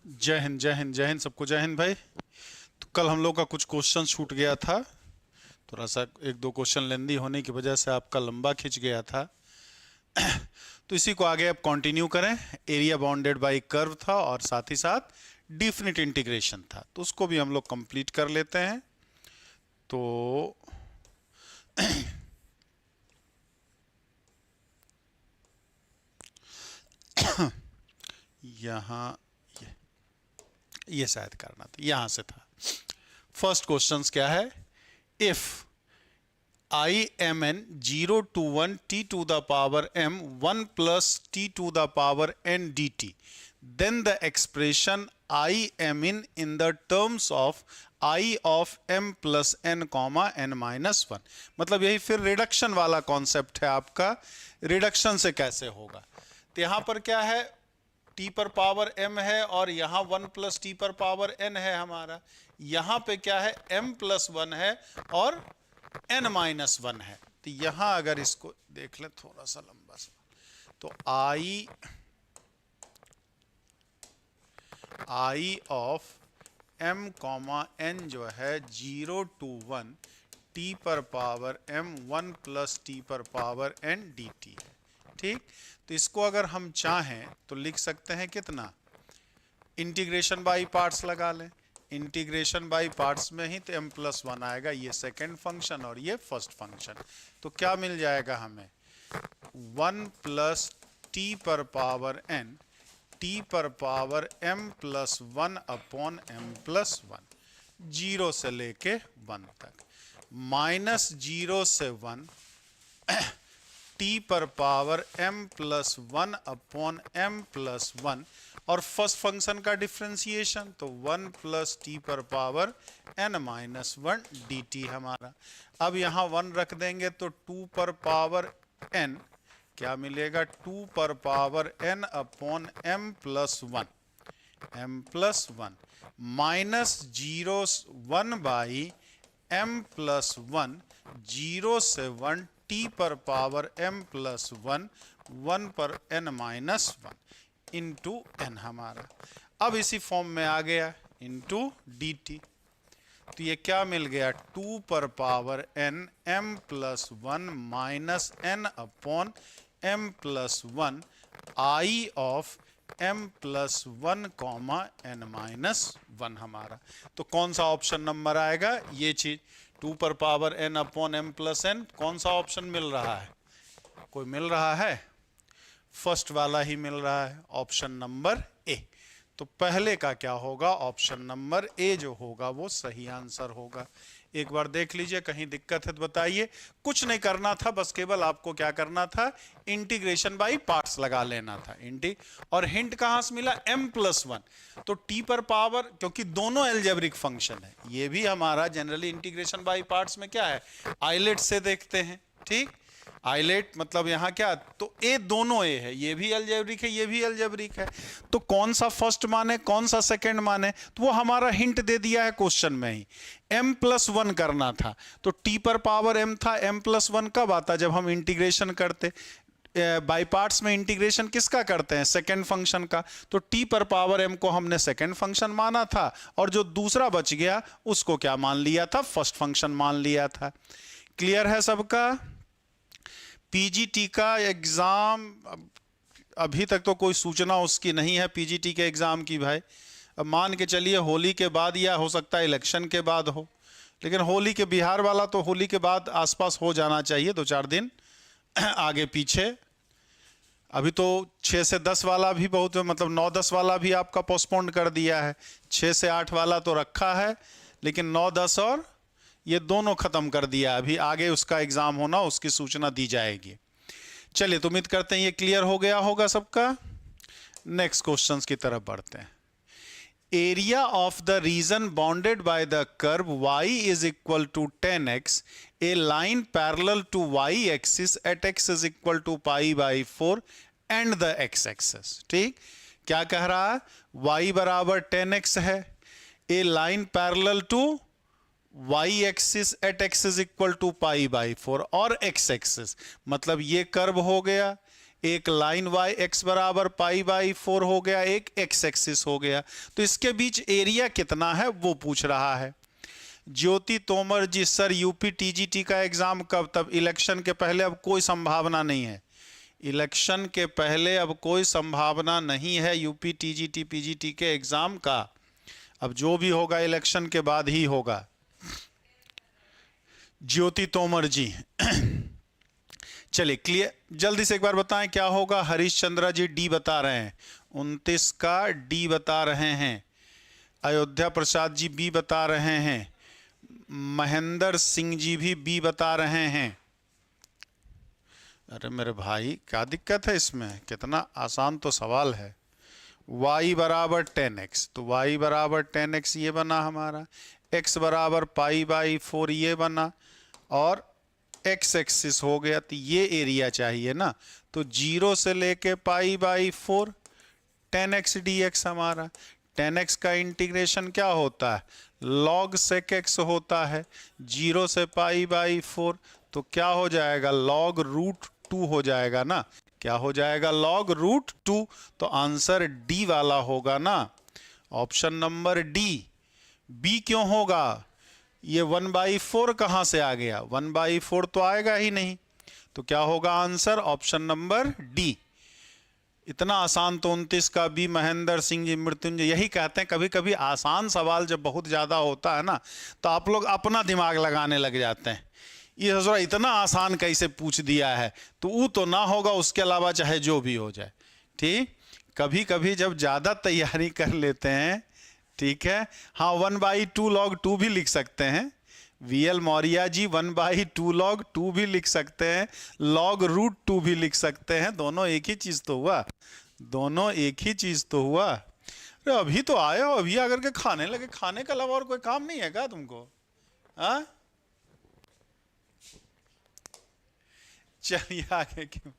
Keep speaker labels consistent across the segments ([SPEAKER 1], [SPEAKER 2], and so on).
[SPEAKER 1] जय हिंद जय हिंद जय हिंद सबको जय हिंद भाई। तो कल हम लोग का कुछ क्वेश्चन छूट गया था, थोड़ा सा एक दो क्वेश्चन लेंदी होने की वजह से आपका लंबा खिंच गया था। तो इसी को आगे अब कंटिन्यू करें। एरिया बाउंडेड बाय कर्व था और साथ ही साथ डिफिनिट इंटीग्रेशन था, तो उसको भी हम लोग कंप्लीट कर लेते हैं। तो यहाँ ये शायद करना था, यहां से था। फर्स्ट क्वेश्चन क्या है? If I m n 0 to 1 t to the power m 1 plus t to the power n dt, then the expression I m in the terms of I of m plus n comma n minus 1, मतलब यही फिर reduction वाला concept है आपका। Reduction से कैसे होगा? तो यहां पर क्या है, t पर पावर m है और यहां 1 प्लस टी पर पावर n है हमारा। यहां पे क्या है, m प्लस 1 है और n माइनस 1 है। तो यहां अगर इसको देख ले थोड़ा सा लंबा सा, तो I of m comma n जो है 0 to 1 t पर पावर m 1 प्लस टी पर पावर n dt है। ठीक, तो इसको अगर हम चाहें तो लिख सकते हैं कितना, इंटीग्रेशन बाई पार्ट्स लगा लें। इंटीग्रेशन बाई पार्ट्स में ही तो m प्लस 1 आएगा, ये सेकेंड फंक्शन और ये फर्स्ट फंक्शन। तो क्या मिल जाएगा हमें, 1 प्लस टी पर पावर n टी पर power m plus 1 upon m plus 1, 0 से लेके 1 तक, माइनस 0 से 1 टी पर power m plus 1 upon m plus 1, और फर्स्ट फंक्शन का डिफ्रेंसिएशन तो 1 प्लस टी पर पावर n माइनस 1 dt हमारा। अब यहाँ 1 रख देंगे तो 2 पर पावर n क्या मिलेगा, 2 पर power n upon m plus 1 minus 0 1 by m plus 1, 0 से 1 t पर पावर m प्लस 1 1 पर n माइनस 1 इंटू n हमारा। अब इसी फॉर्म में आ गया इंटू dt, तो ये क्या मिल गया, 2 पर power n m plus 1 minus n upon m plus 1 I of m plus 1 comma n minus 1 हमारा। तो कौन सा ऑप्शन नंबर आएगा, ये चीज 2 पर power n upon m plus n, कौन सा ऑप्शन मिल रहा है, कोई मिल रहा है, फर्स्ट वाला ही मिल रहा है, ऑप्शन नंबर ए। तो पहले का क्या होगा, ऑप्शन नंबर ए जो होगा वो सही आंसर होगा। एक बार देख लीजिए, कहीं दिक्कत है तो बताइए। कुछ नहीं करना था, बस केवल आपको क्या करना था, इंटीग्रेशन बाई पार्ट्स लगा लेना था। और हिंट कहां से मिला, m प्लस 1, तो टी पर पावर, क्योंकि दोनों एल्जेब्रिक फंक्शन है, ये भी हमारा जनरली इंटीग्रेशन बाई पार्ट्स में क्या है, आइलेट से देखते हैं। ठीक, आइलेट मतलब यहां क्या, तो ए दोनों ए है, ये भी अलजेब्रिक है ये भी अलजेब्रिक है, तो कौन सा फर्स्ट माने कौन सा सेकंड माने, तो वो हमारा हिंट दे दिया है क्वेश्चन में ही। m प्लस 1 करना था तो t पर पावर m था, m प्लस 1 कब आता, जब हम इंटीग्रेशन करते, बाई पार्ट्स में इंटीग्रेशन किसका करते हैं, सेकेंड फंक्शन का, तो t पर पावर m को हमने सेकेंड फंक्शन माना था और जो दूसरा बच गया उसको क्या मान लिया था, फर्स्ट फंक्शन मान लिया था। क्लियर है सबका? पीजीटी का एग्जाम अभी तक तो कोई सूचना उसकी नहीं है, पीजीटी के एग्जाम की भाई। अब मान के चलिए होली के बाद या हो सकता है इलेक्शन के बाद हो, लेकिन होली के बिहार वाला तो होली के बाद आसपास हो जाना चाहिए, 2-4 दिन आगे पीछे। अभी तो 6 से 10 वाला भी बहुत, मतलब 9-10 वाला भी आपका पोस्टपोन कर दिया है, 6 से 8 वाला तो रखा है, लेकिन 9-10 और ये दोनों खत्म कर दिया। अभी आगे उसका एग्जाम होना, उसकी सूचना दी जाएगी। चलिए, तो उम्मीद करते हैं ये क्लियर हो गया होगा सबका। नेक्स्ट क्वेश्चंस की तरफ बढ़ते हैं। Area of the region bounded by the curve y is equal to 10x, a line parallel to y axis at x is equal to π/4 and the x axis. ठीक, क्या कह रहा है, y बराबर 10x है, a line parallel to y axis at x is equal to π/4 और x axis, मतलब ये कर्व हो गया, एक लाइन y x बराबर पाई बाई 4 हो गया, एक x एक्सिस हो गया। तो इसके बीच एरिया कितना है वो पूछ रहा है। ज्योति तोमर जी, सर यूपी टीजीटी का एग्जाम कब? तब इलेक्शन के पहले, अब कोई संभावना नहीं है। इलेक्शन के पहले अब कोई संभावना नहीं है यूपी टीजीटी पीजीटी के एग्जाम का। अब जो भी होगा इलेक्शन के बाद ही होगा। ज्योति तोमर जी चलिए क्लियर, जल्दी से एक बार बताएं क्या होगा। हरीश चंद्रा जी डी बता रहे हैं, 29 का डी बता रहे हैं। अयोध्या प्रसाद जी बी बता रहे हैं। महेंद्र सिंह जी भी बी बता रहे हैं। अरे मेरे भाई क्या दिक्कत है इसमें, कितना आसान तो सवाल है। y बराबर 10x, तो y बराबर 10x ये बना हमारा, x बराबर पाई बाई 4 ये बना, और x एक्सिस हो गया। तो ये एरिया चाहिए ना, तो 0 से लेके पाई बाई 4 10x dx हमारा। 10x का इंटीग्रेशन क्या होता है? log sec x होता है। 0 से पाई बाई 4 तो क्या हो जाएगा? log रूट 2 हो जाएगा ना। क्या हो जाएगा? log root 2। तो आंसर डी वाला होगा ना, ऑप्शन नंबर डी। बी क्यों होगा? ये 1/4 कहाँ से आ गया? 1/4 तो आएगा ही नहीं। तो क्या होगा आंसर? Option number D. इतना आसान तो 29 का भी। महेंद्र सिंह जी, मृत्युंजय यही कहते हैं, कभी कभी आसान सवाल जब बहुत ज़्यादा होता है ना तो आप लोग अपना दिमाग लगाने लग जाते हैं। ये सोच इतना आसान कैसे पूछ दिया है, तो वो तो ना होगा, उसके अलावा चाहे जो भी हो जाए। ठीक, कभी कभी जब ज़्यादा तैयारी कर लेते हैं, ठीक है, हाँ 1/2 log 2 भी लिख सकते हैं। VL मौर्या जी 1/2 log 2 भी लिख सकते हैं, log रूट 2 भी लिख सकते हैं। दोनों एक ही चीज़ तो हुआ, दोनों एक ही चीज़ तो हुआ। अरे अभी तो आए हो, अभी आकर के खाने लगे, खाने के अलावा और कोई काम नहीं है क्या तुमको? हाँ चलिए आगे क्यों।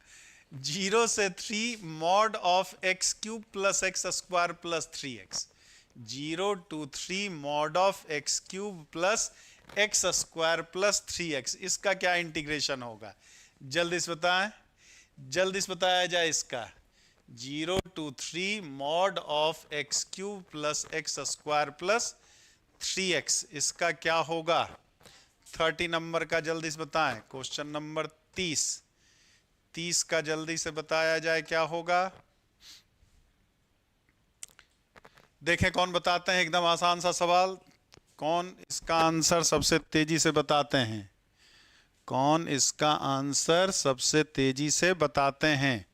[SPEAKER 1] 0 से 3 mod of x cube plus x square plus 3x। 0 to 3 mod of x cube plus x square plus 3x, इसका क्या इंटीग्रेशन होगा? जल्दी से बताएं, जल्दी से बताया जाए इसका। 0 to 3 mod of x cube plus x square plus 3x, इसका क्या होगा? 30 नंबर का जल्दी से बताएं। क्वेश्चन नंबर 30 का जल्दी से बताया जाए क्या होगा। देखें कौन बताते हैं, एकदम आसान सा सवाल। कौन इसका आंसर सबसे तेजी से बताते हैं? कौन इसका आंसर सबसे तेजी से बताते हैं?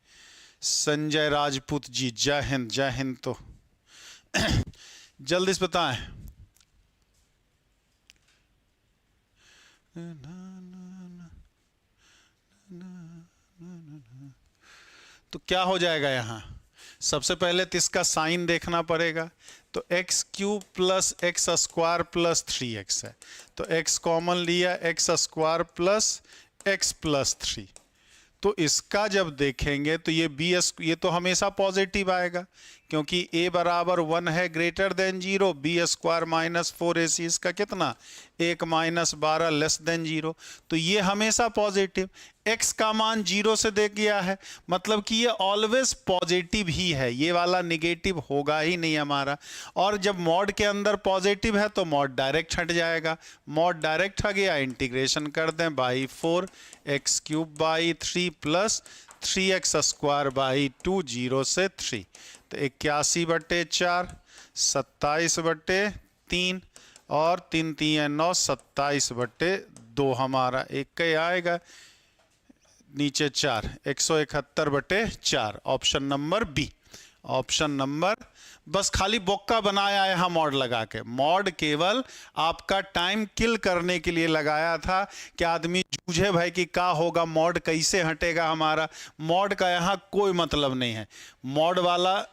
[SPEAKER 1] संजय राजपूत जी, जय हिंद, जय हिंद। तो जल्दी से बताएं। तो क्या हो जाएगा यहां? सबसे पहले तो इसका साइन देखना पड़ेगा। तो x cube plus x square plus 3x है, तो x कॉमन लिया, x square plus x plus 3। तो इसका जब देखेंगे तो ये ये तो हमेशा पॉजिटिव आएगा, क्योंकि a बराबर 1 है, greater than 0। B square minus 4ac, इसका कितना? 1 माइनस 12 लेस देन 0। तो ये हमेशा पॉजिटिव। x का मान 0 से दे दिया है, मतलब कि ये ऑलवेज पॉजिटिव ही है, ये वाला निगेटिव होगा ही नहीं हमारा। और जब मॉड के अंदर पॉजिटिव है तो मॉड डायरेक्ट हट जाएगा। मॉड डायरेक्ट हट गया, इंटीग्रेशन कर दें by 4 x cube by 3 plus 3x square by 2, 0 से 3। तो 81/4, 27/3 और 3 3 9, 27/2 हमारा एक का ही आएगा, नीचे 4, 171/4। Option number B, option number. बस खाली बोक्का बनाया है यहाँ मॉड लगा के। मॉड केवल आपका टाइम किल करने के लिए लगाया था कि आदमी जूझे भाई कि क्या होगा, मॉड कैसे हटेगा हमारा। मॉड का यहाँ कोई मतलब नहीं है। मॉड वाला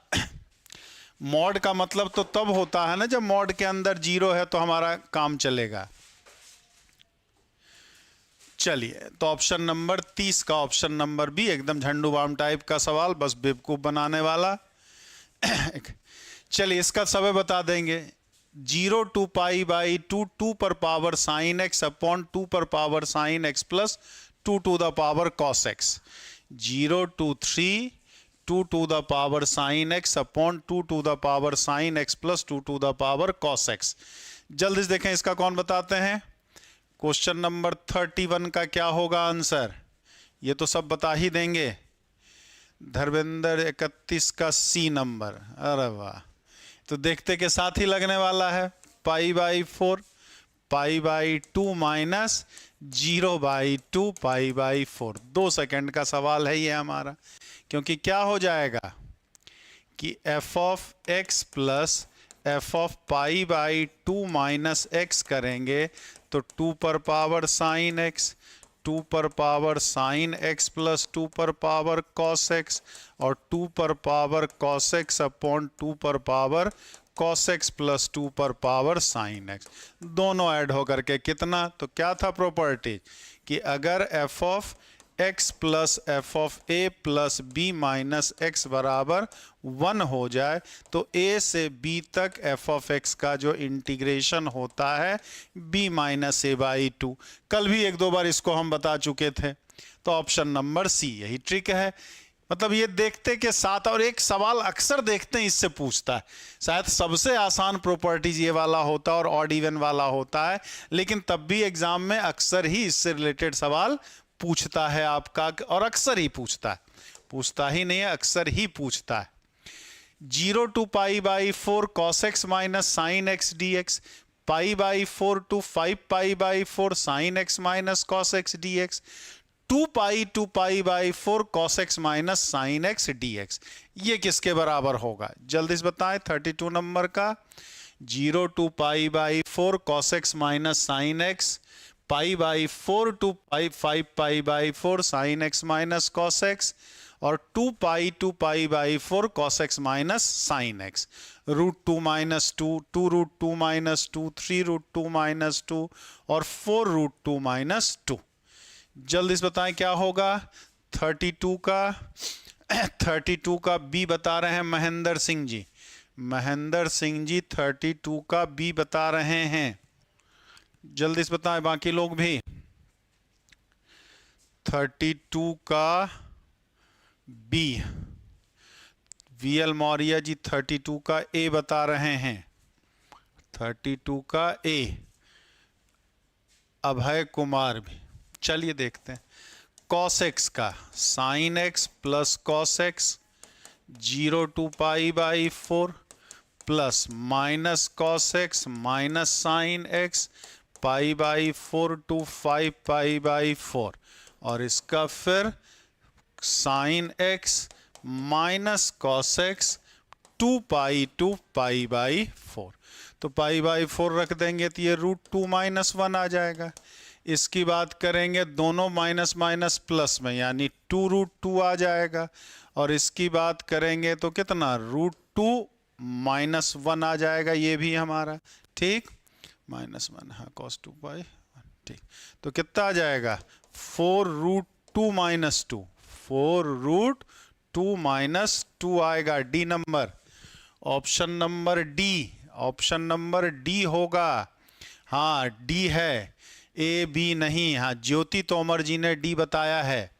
[SPEAKER 1] मॉड का मतलब तो तब होता है ना जब मॉड के अंदर 0 है तो हमारा काम चलेगा। चलिए, तो ऑप्शन नंबर 30 का ऑप्शन नंबर बी, एकदम झंडू बाम टाइप का सवाल, बस बेवकूफ बनाने वाला। चलिए इसका समय बता देंगे। 0 to पाई बाई 2, 2 पर पावर साइन एक्स अपॉन 2 पर power sine x plus 2 to the power cos x. 0 to 3 2 to the power sin x upon 2 to the power sin x plus 2 to the power cos x। जल्दी से देखें इसका कौन बताते हैं। Question number 31 का क्या होगा आंसर, ये तो सब बता ही देंगे। धर्मेंद्र 31 का सी नंबर, अरे वाह, तो देखते के साथ ही लगने वाला है। Pi by 4 pi by 2 minus 0/2 pi by 4। 2 second का सवाल है ये हमारा, क्योंकि क्या हो जाएगा कि f of x plus F of pi by 2 minus x करेंगे तो 2 पर पावर साइन x, 2 पर पावर साइन x प्लस 2 पर पावर कॉस x और 2 पर पावर कॉस x अपॉन 2 पर पावर कॉस x प्लस 2 पर पावर साइन x। दोनों ऐड होकर के कितना, तो क्या था प्रॉपर्टी कि अगर f of x plus F of a plus b minus x बराबर 1 हो जाए तो a से b तक f ऑफ x का जो इंटीग्रेशन होता है b माइनस a/2। कल भी एक दो बार इसको हम बता चुके थे। तो ऑप्शन नंबर सी यही ट्रिक है। मतलब ये देखते के साथ, और एक सवाल अक्सर देखते हैं इससे पूछता है, शायद सबसे आसान प्रॉपर्टीज ये वाला होता है और ऑड इवन वाला होता है, लेकिन तब भी एग्जाम में अक्सर ही इससे रिलेटेड सवाल पूछता है आपका, और अक्सर ही पूछता है, पूछता ही नहीं है, अक्सर ही पूछता है। 0 to pi by 4 cos x minus sine x D x, pi by 4 to 5 pi by 4 sine x minus cos x D x, 2 pi to pi by 4 cos x minus sine x D x. ये किसके बराबर होगा जल्दी से बताएं। 32 number का 0 to pi by 4 cos x minus sine x, pi by 4 to pi 5 pi by 4 sine x minus cos x और 2 पाई to pi by 4 cos x minus sine x. √2 minus 2, 2 √2 minus 2, 3 √2 minus 2 और 4 √2 minus 2। जल्दी से बताएं क्या होगा। 32 का B बता रहे हैं महेंद्र सिंह जी। महेंद्र सिंह जी 32 का बी बता रहे हैं, जल्दी से बताएं बाकी लोग भी। 32 का बी, वीएल मौर्य जी 32 का ए बता रहे हैं। 32 का ए अभय कुमार भी। चलिए देखते हैं। कॉस एक्स का sine x plus cos x 0 to pi by 4 plus minus cos x minus sine x pi by 4 to 5 pi by 4 और इसका फिर sine x minus cos x 2 pi to pi by 4। तो pi by 4 रख देंगे तो ये √2 minus 1 आ जाएगा। इसकी बात करेंगे दोनों माइनस माइनस प्लस में, यानी 2 √2 आ जाएगा। और इसकी बात करेंगे तो कितना √2 माइनस 1 आ जाएगा, ये भी हमारा ठीक -1, हाँ cos 2 पाई 1 ठीक। तो कितना आ जाएगा 4 √2 माइनस 2, 4 √2 माइनस 2 आएगा। D number, option number D, option number D होगा। हाँ डी है, ए बी नहीं। हाँ ज्योति तोमर जी ने डी बताया है।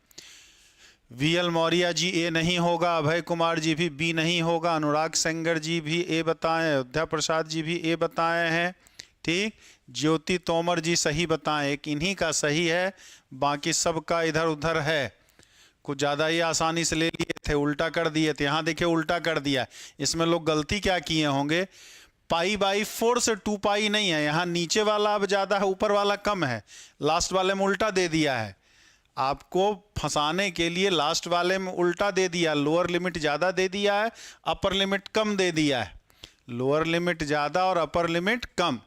[SPEAKER 1] वीएल मौर्य जी ए नहीं होगा, अभय कुमार जी भी बी नहीं होगा, अनुराग सेंगर जी भी ए बताएं, अयोध्या प्रसाद जी भी ए बताए हैं ठीक। ज्योति तोमर जी सही बताएं, एक इन्हीं का सही है, बाकी सबका इधर उधर है। कुछ ज़्यादा ही आसानी से ले लिए थे, उल्टा कर दिए थे। यहाँ देखिए उल्टा कर दिया। इसमें लोग गलती क्या किए होंगे, पाई बाई 4 से 2 पाई नहीं है, यहाँ नीचे वाला अब ज़्यादा है ऊपर वाला कम है, लास्ट वाले में उल्टा दे दिया है। आपको फंसाने के लिए लास्ट वाले में उल्टा दे दिया, लोअर लिमिट ज़्यादा दे दिया है, अपर लिमिट कम दे दिया है। लोअर लिमिट ज़्यादा और अपर लिमिट कम,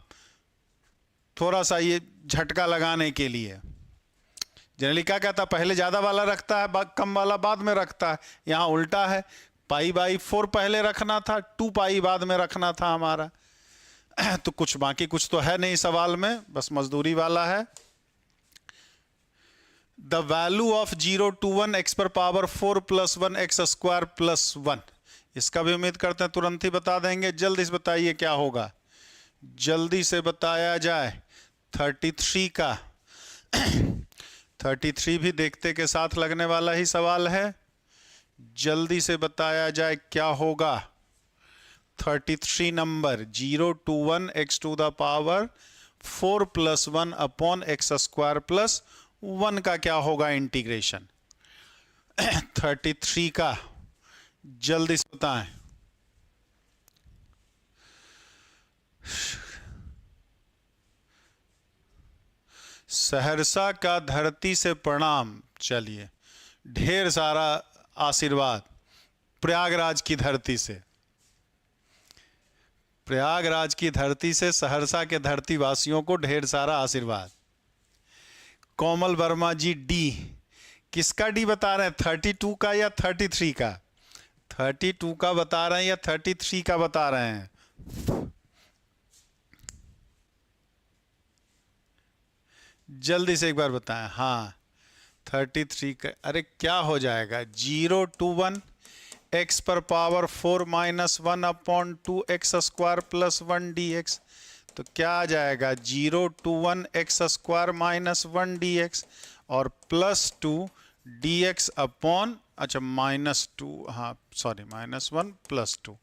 [SPEAKER 1] थोड़ा सा ये झटका लगाने के लिए। जनरली क्या कहता है, पहले ज़्यादा वाला रखता है, कम वाला बाद में रखता है। यहाँ उल्टा है, पाई बाई 4 पहले रखना था, 2 पाई बाद में रखना था हमारा। तो कुछ बाकी कुछ तो है नहीं सवाल में, बस मजदूरी वाला है। The value of 0 to 1 x पर पावर 4 + 1 x स्क्वायर प्लस 1। इसका भी उम्मीद करते हैं तुरंत ही बता देंगे। जल्दी से बताइए क्या होगा, जल्दी से बताया जाए। 33 33 भी देखते के साथ लगने वाला ही सवाल है। जल्दी से बताया जाए क्या होगा। 33 number 0 to 1 x to the power 4 plus 1 upon x square plus 1 का क्या होगा इंटीग्रेशन 33 का, जल्दी से बताएं। सहरसा का धरती से प्रणाम। चलिए, ढेर सारा आशीर्वाद प्रयागराज की धरती से, प्रयागराज की धरती से सहरसा के धरती वासियों को ढेर सारा आशीर्वाद। कोमल वर्मा जी डी, किसका डी बता रहे हैं? 32 का या 33 का? 32 का बता रहे हैं या 33 का बता रहे हैं? जल्दी से एक बार बताएं। हाँ 33 का। अरे क्या हो जाएगा? 0 to 1 x पर power 4 minus 1 upon 2 x square plus 1 dx। तो क्या आ जाएगा? 0 to 1 x square minus 1 dx और प्लस 2 dx अपॉन, अच्छा माइनस 2, हाँ sorry minus 1 plus 2,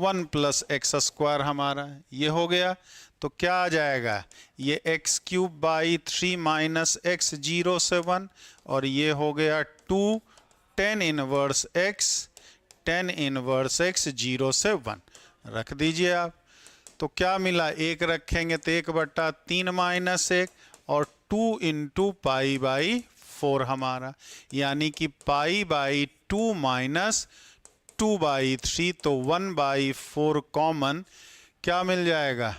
[SPEAKER 1] 1 plus x square हमारा ये हो गया। तो क्या आ जाएगा? ये x cube by 3 minus x 0 से 1 और ये हो गया 2 10 इनवर्स एक्स 10 इनवर्स एक्स 0 से 1 रख दीजिए आप। तो क्या मिला? 1 रखेंगे तो 1/3 माइनस 1 और 2 इंटू पाई बाई 4 हमारा, यानी कि पाई बाई 2 माइनस 2/3, तो 1/4 कॉमन क्या मिल जाएगा?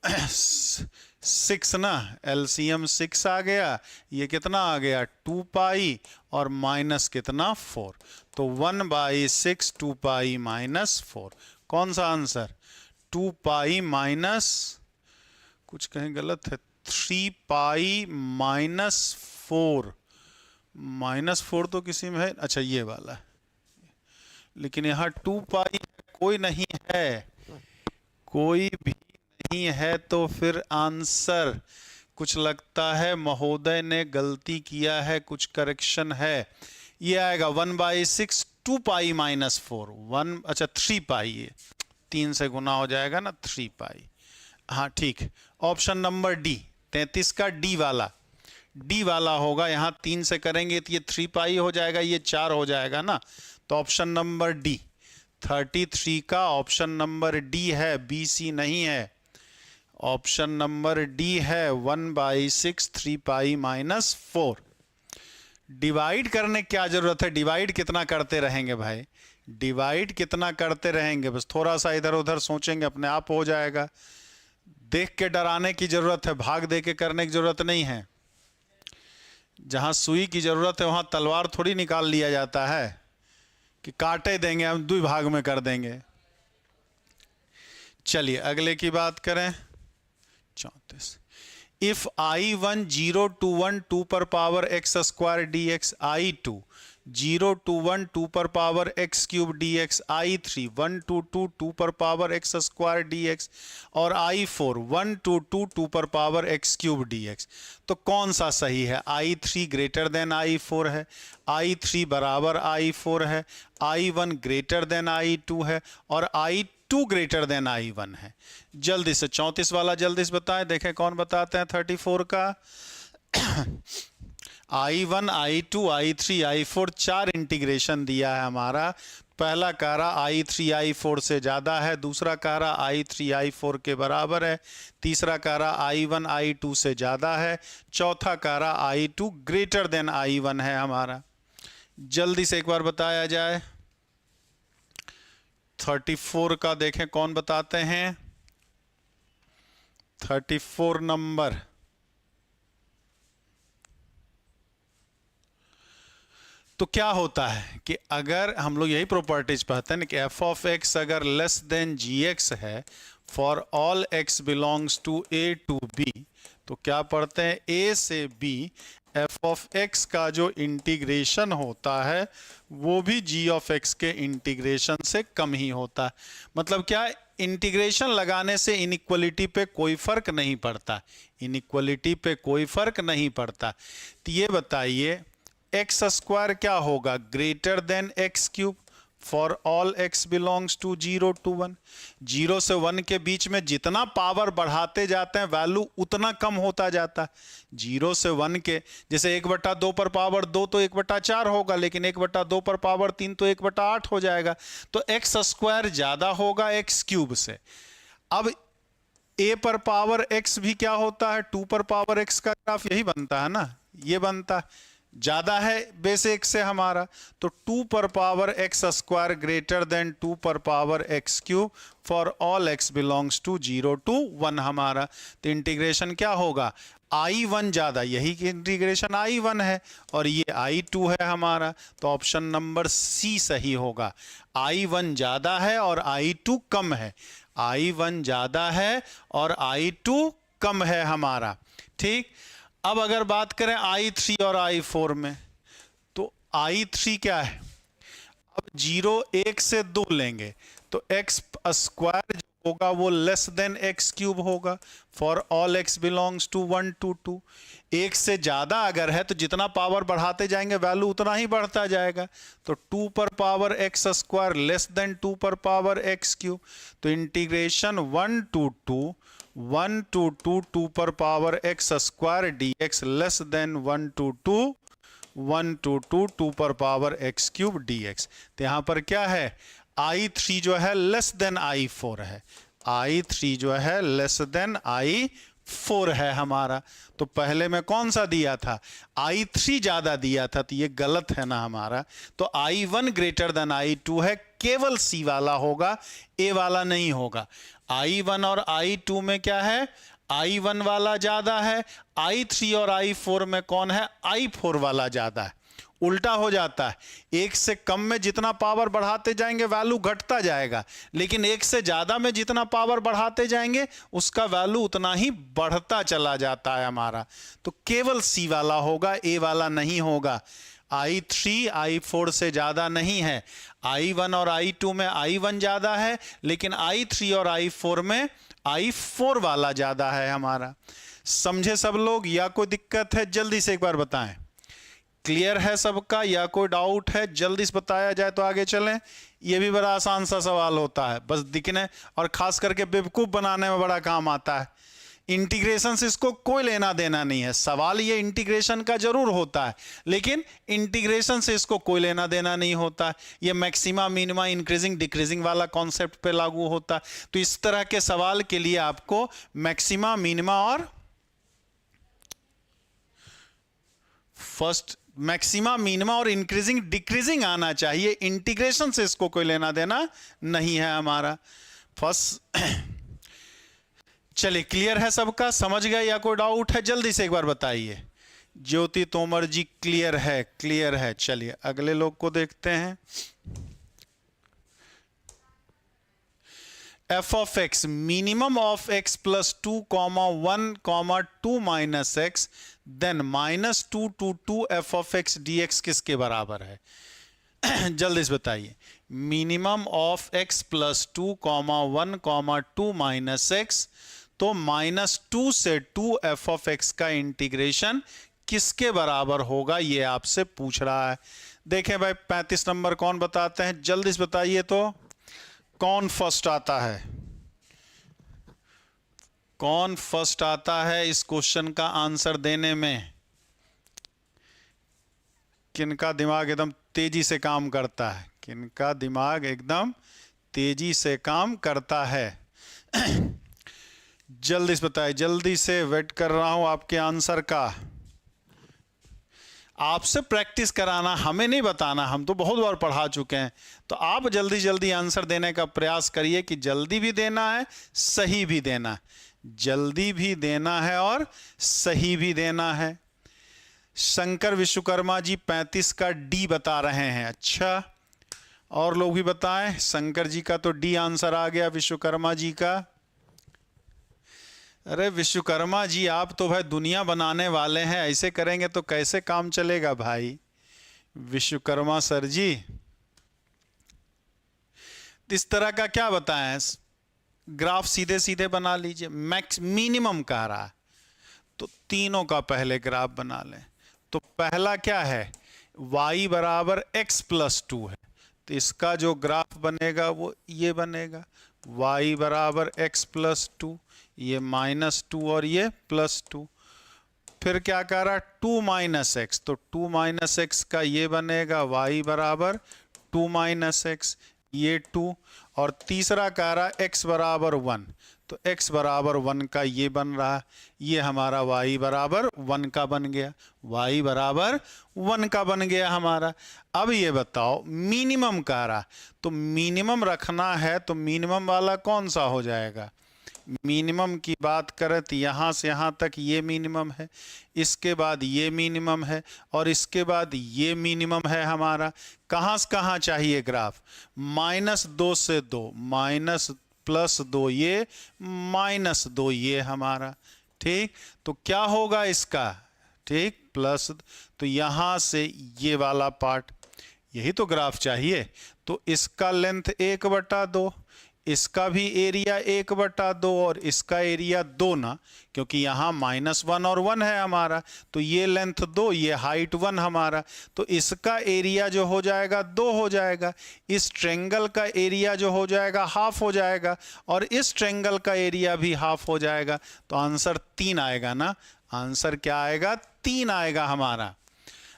[SPEAKER 1] 6 ना, एलसीएम 6 आ गया। ये कितना आ गया? 2 पाई और माइनस कितना? 4, तो 1/6 2 पाई माइनस 4। कौन सा आंसर? 2 पाई माइनस, कुछ कहीं गलत है, 3 पाई माइनस 4। -4 तो किसी में है, अच्छा ये वाला, लेकिन यहाँ 2 पाई कोई नहीं है, कोई भी नहीं है, तो फिर आंसर कुछ लगता है महोदय ने गलती किया है, कुछ करेक्शन है। ये आएगा 1/6 2 पाई माइनस 4 1, अच्छा 3 पाई, ये 3 से गुना हो जाएगा ना, 3 पाई। हाँ ठीक, ऑप्शन नंबर डी 33 का डी वाला होगा। यहाँ 3 से करेंगे तो ये 3 पाई हो जाएगा, ये 4 हो जाएगा ना, तो ऑप्शन नंबर डी 33 का ऑप्शन नंबर डी है, बी सी नहीं है। ऑप्शन नंबर डी है 1/6 3 पाई माइनस 4। डिवाइड करने की क्या जरूरत है? डिवाइड कितना करते रहेंगे भाई, डिवाइड कितना करते रहेंगे, बस थोड़ा सा इधर उधर सोचेंगे अपने आप हो जाएगा। देख के डराने की जरूरत है, भाग दे के करने की जरूरत नहीं है। जहां सुई की जरूरत है वहां तलवार थोड़ी निकाल लिया जाता है कि काटे देंगे हम 2 भाग में कर देंगे। चलिए अगले की बात करें। 34, इफ I1 0 to 1 2 पर power x square dx, I2 0 to 1 2 पर power x cube dx, I3 1 to 2 2 पर पावर x स्क्वायर dx और I4 1 to 2 2 पर पावर x क्यूब dx। तो कौन सा सही है? I3 ग्रेटर देन I4 है, I3 बराबर I4 है, I1 ग्रेटर देन I2 है और I2 ग्रेटर देन I1 है। जल्दी से 34 वाला जल्दी से बताएं, देखें कौन बताते हैं 34 का। I1 I2 I3 I4 4 integration दिया है हमारा। पहला कह रहा I3 I4 से ज़्यादा है, दूसरा कह रहा I3 I4 के बराबर है, तीसरा कह रहा I1 I2 से ज़्यादा है, चौथा कह रहा I2 ग्रेटर देन I1 है हमारा। जल्दी से एक बार बताया जाए। 34 का देखें कौन बताते हैं। 34 नंबर, तो क्या होता है कि अगर हम लोग यही प्रॉपर्टीज पढ़ते हैं कि एफ ऑफ एक्स अगर लेस देन जी एक्स है for all X belongs to A to B, तो क्या पढ़ते हैं? ए से बी एफ ऑफ एक्स का जो इंटीग्रेशन होता है वो भी जी ऑफ एक्स के इंटीग्रेशन से कम ही होता है। मतलब क्या, इंटीग्रेशन लगाने से इनइक्वलिटी पे कोई फर्क नहीं पड़ता, इनइक्वलिटी पे कोई फर्क नहीं पड़ता। तो ये बताइए एक्स स्क्वायर क्या होगा, greater than X cube for all X belongs to 0 to 1। 0 से 1 के बीच में जितना पावर बढ़ाते जाते हैं वैल्यू उतना कम होता जाता है। 0 से 1 के, जैसे 1/2 पर पावर 2 तो 1/4 होगा, लेकिन 1/2 पर पावर 3 तो 1/8 हो जाएगा। तो एक्स स्क्वायर ज्यादा होगा एक्स क्यूब से। अब a पर पावर x भी क्या होता है, 2 पर पावर x का ग्राफ यही बनता है ना, ये बनता है, ज्यादा है बेस x से हमारा, तो 2 पर power x square greater than 2 पर power x cube for all x belongs to 0 to 1 हमारा। तो इंटीग्रेशन क्या होगा, I1 ज्यादा, यही इंटीग्रेशन I1 है और ये I2 है हमारा, तो ऑप्शन नंबर सी सही होगा। I1 ज्यादा है और I2 कम है, I1 ज्यादा है और I2 कम है हमारा। ठीक, अब अगर बात करें I3 और I4 में, तो I3 क्या है, अब 0 1 से 2 लेंगे तो x स्क्वायर जो होगा वो लेस देन एक्स क्यूब होगा for all x belongs to 1 to 2। 1 से ज्यादा अगर है तो जितना पावर बढ़ाते जाएंगे वैल्यू उतना ही बढ़ता जाएगा, तो 2 पर power x square less than 2 पर पावर x क्यूब। तो इंटीग्रेशन 1 to 2 2 पर power x square dx less than 1 to 2 पर पावर x क्यूब dx। तो यहां पर क्या है, I3 जो है लेस देन I4 है, I3 जो है लेस देन I4 है हमारा। तो पहले में कौन सा दिया था, I3 ज्यादा दिया था, तो ये गलत है ना हमारा। तो I1 ग्रेटर देन I2 है, केवल C वाला होगा, A वाला नहीं होगा। I1 और I2 में क्या है, I1 वाला ज्यादा है, I3 और I4 में कौन है, I4 वाला ज्यादा है। उल्टा हो जाता है, 1 से कम में जितना पावर बढ़ाते जाएंगे वैल्यू घटता जाएगा, लेकिन 1 से ज्यादा में जितना पावर बढ़ाते जाएंगे उसका वैल्यू उतना ही बढ़ता चला जाता है हमारा। तो केवल C वाला होगा, A वाला नहीं होगा। I3 I4 से ज्यादा नहीं है, I1 और I2 में I1 ज्यादा है, लेकिन I3 और I4 में I4 वाला ज्यादा है हमारा। समझे सब लोग, या कोई दिक्कत है जल्दी से एक बार बताएं। क्लियर है सबका या कोई डाउट है, जल्दी से बताया जाए तो आगे चलें। ये भी बड़ा आसान सा सवाल होता है, बस दिखने और खास करके बेवकूफ बनाने में बड़ा काम आता है। इंटीग्रेशन से इसको कोई लेना देना नहीं है, सवाल ये इंटीग्रेशन का जरूर होता है लेकिन इंटीग्रेशन से इसको कोई लेना देना नहीं होता है। ये मैक्सिमा मिनिमा इंक्रीजिंग डिक्रीजिंग वाला कॉन्सेप्ट पे लागू होता है। तो इस तरह के सवाल के लिए आपको मैक्सिमा मिनिमा और फर्स्ट मैक्सिमा मिनिमा और इंक्रीजिंग डिक्रीजिंग आना चाहिए, इंटीग्रेशन से इसको कोई लेना देना नहीं है हमारा। फर्स्ट चलिए, क्लियर है सबका, समझ गए या कोई डाउट है जल्दी से एक बार बताइए। ज्योति तोमर जी क्लियर है, क्लियर है। चलिए अगले लोग को देखते हैं। f of x minimum of x plus 2 comma 1 comma 2 minus x then minus 2 to 2 f of x dx किसके बराबर है जल्दी से बताइए। Minimum of x plus 2 comma 1 comma 2 minus x, तो माइनस 2 से 2 f ऑफ x का इंटीग्रेशन किसके बराबर होगा ये आपसे पूछ रहा है। देखें भाई 35 नंबर कौन बताते हैं, जल्दी से बताइए तो। कौन फर्स्ट आता है, कौन फर्स्ट आता है इस क्वेश्चन का आंसर देने में? किनका दिमाग एकदम तेजी से काम करता है, किनका दिमाग एकदम तेजी से काम करता है जल्दी से बताइए, जल्दी से वेट कर रहा हूं आपके आंसर का। आपसे प्रैक्टिस कराना, हमें नहीं बताना, हम तो बहुत बार पढ़ा चुके हैं। तो आप जल्दी जल्दी आंसर देने का प्रयास करिए कि जल्दी भी देना है सही भी देना है, जल्दी भी देना है और सही भी देना है। शंकर विश्वकर्मा जी 35 का डी बता रहे हैं। अच्छा, और लोग भी बताएं। शंकर जी का तो डी आंसर आ गया, विश्वकर्मा जी का अरे विश्वकर्मा जी, आप तो भाई दुनिया बनाने वाले हैं, ऐसे करेंगे तो कैसे काम चलेगा भाई। विश्वकर्मा सर जी, इस तरह का क्या बताएं, ग्राफ सीधे सीधे बना लीजिए। मैक्स मिनिमम कह रहा है तो तीनों का पहले ग्राफ बना लें। तो पहला क्या है, y बराबर x प्लस 2 है, तो इसका जो ग्राफ बनेगा वो ये बनेगा, y बराबर x प्लस 2, ये -2 और ये +2। फिर क्या कह रहा है, 2 माइनस एक्स, तो 2 माइनस एक्स का ये बनेगा y बराबर 2 माइनस एक्स, ये 2। और तीसरा कह रहा है x बराबर 1, तो x बराबर 1 का ये बन रहा है, ये हमारा y बराबर 1 का बन गया, y बराबर 1 का बन गया हमारा। अब ये बताओ मिनिमम कह रहा, तो मिनिमम रखना है तो मिनिमम वाला कौन सा हो जाएगा। मिनिमम की बात करें तो यहाँ से यहाँ तक ये मिनिमम है, इसके बाद ये मिनिमम है, और इसके बाद ये मिनिमम है हमारा। कहाँ से कहाँ चाहिए ग्राफ, -2 से 2, माइनस प्लस 2 ये, -2 ये हमारा। ठीक, तो क्या होगा इसका, ठीक, प्लस, तो यहाँ से ये वाला पार्ट, यही तो ग्राफ चाहिए। तो इसका लेंथ 1/2, इसका भी एरिया 1/2 और इसका एरिया 2 ना, क्योंकि यहाँ -1 और 1 है हमारा, तो ये लेंथ 2, ये हाइट 1 हमारा, तो इसका एरिया जो हो जाएगा 2 हो जाएगा। इस ट्रेंगल का एरिया जो हो जाएगा हाफ हो जाएगा, और इस ट्रेंगल का एरिया भी हाफ हो जाएगा, तो आंसर 3 आएगा ना। आंसर क्या आएगा, 3 आएगा हमारा।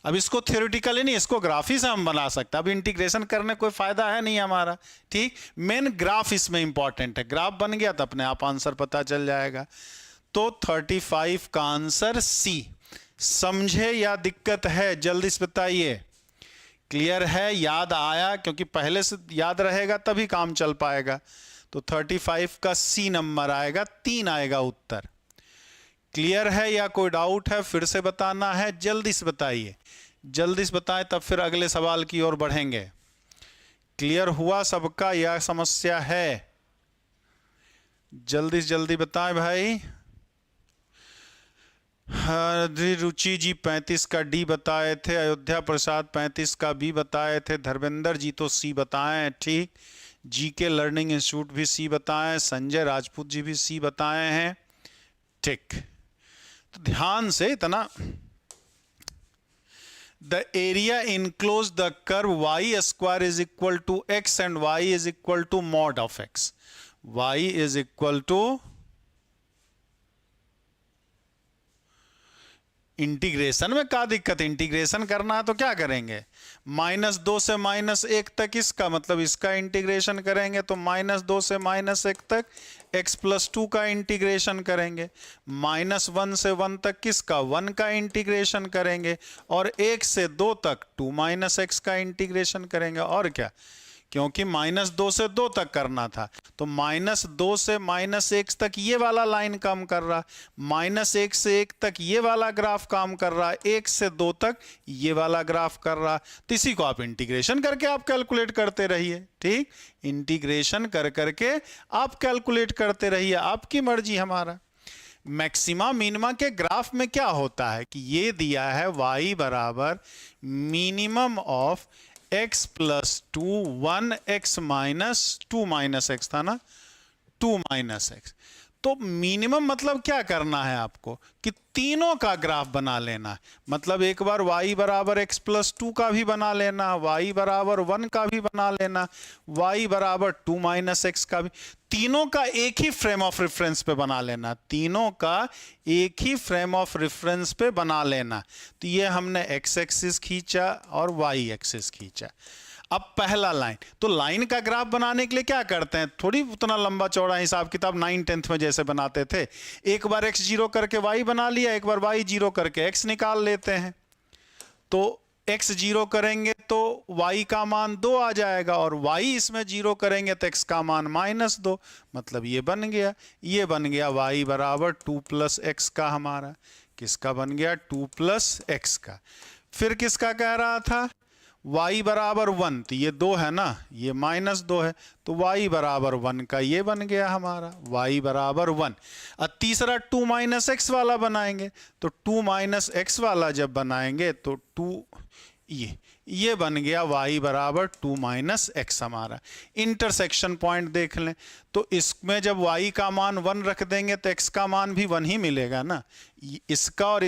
[SPEAKER 1] अब इसको थ्योरेटिकली नहीं, इसको ग्राफ ही से हम बना सकते हैं। अब इंटीग्रेशन करने कोई फायदा है नहीं हमारा। ठीक, मेन ग्राफ इसमें इंपॉर्टेंट है, ग्राफ बन गया तो अपने आप आंसर पता चल जाएगा। तो 35 का आंसर सी। समझे या दिक्कत है, जल्दी से बताइए। क्लियर है, याद आया, क्योंकि पहले से याद रहेगा तभी काम चल पाएगा। तो 35 का सी नंबर आएगा, 3 आएगा उत्तर। क्लियर है या कोई डाउट है, फिर से बताना है, जल्दी से बताइए, जल्दी से बताएं, तब फिर अगले सवाल की ओर बढ़ेंगे। क्लियर हुआ सबका या समस्या है, जल्दी से जल्दी बताएं भाई। रुचि जी 35 का डी बताए थे, अयोध्या प्रसाद 35 का बी बताए थे, धर्मेंद्र जी तो सी बताएं। ठीक, जीके लर्निंग इंस्टीट्यूट भी सी बताएं, संजय राजपूत जी भी सी बताए हैं। ठीक, तो ध्यान से इतना, the area enclose the curve y square is equal to x and y is equal to mod of x, y is equal to, integration में क्या दिक्कत है, इंटीग्रेशन करना है तो क्या करेंगे, -2 से -1 तक इसका, मतलब इसका इंटीग्रेशन करेंगे, तो -2 से -1 तक x प्लस 2 का इंटीग्रेशन करेंगे, -1 से 1 तक किसका, 1 का इंटीग्रेशन करेंगे, और 1 से 2 तक 2 माइनस एक्स का इंटीग्रेशन करेंगे। और क्या, क्योंकि -2 से 2 तक करना था, तो -2 से -1 तक ये वाला लाइन काम कर रहा, -1 से 1 तक ये वाला ग्राफ काम कर रहा, 1 से 2 तक ये वाला ग्राफ कर रहा। तो इसी को आप इंटीग्रेशन करके आप कैलकुलेट करते रहिए। ठीक, इंटीग्रेशन कर करके आप कैलकुलेट करते रहिए, आपकी मर्जी हमारा। मैक्सिमा मिनिमा के ग्राफ में क्या होता है कि ये दिया है y बराबर minimum of x plus 2 1 x minus 2 minus x था ना, 2 माइनस एक्स। तो मिनिमम मतलब क्या करना है आपको कि तीनों का ग्राफ बना लेना है, मतलब एक बार y बराबर x प्लस 2 का भी बना लेना, y बराबर 1 का भी बना लेना, y बराबर 2 माइनस एक्स का भी, तीनों का एक ही फ्रेम ऑफ रेफरेंस पे बना लेना, तीनों का एक ही फ्रेम ऑफ रेफरेंस पे बना लेना। तो ये हमने x एक्सिस खींचा और y एक्सिस खींचा। अब पहला लाइन, तो लाइन का ग्राफ बनाने के लिए क्या करते हैं, थोड़ी उतना लंबा चौड़ा हिसाब किताब 9th-10th में जैसे बनाते थे, एक बार x 0 करके y बना लिया, एक बार y 0 करके x निकाल लेते हैं। तो x 0 करेंगे तो y का मान 2 आ जाएगा, और y इसमें 0 करेंगे तो x का मान -2, मतलब ये बन गया, ये बन गया y बराबर 2 प्लस एक्स का, हमारा किसका बन गया, 2 प्लस एक्स का। फिर किसका कह रहा था, y बराबर 1, तो ये 2 है ना, ये -2 है, तो y बराबर 1 का ये बन गया हमारा, y बराबर 1। अब तीसरा 2 - x वाला बनाएंगे, तो 2 - x वाला जब बनाएंगे तो 2 ये बन गया y बराबर 2 - x हमारा। इंटरसेक्शन पॉइंट देख लें, तो इसमें जब y का मान 1 रख देंगे तो x का मान भी 1 ही मिलेगा ना। इसका और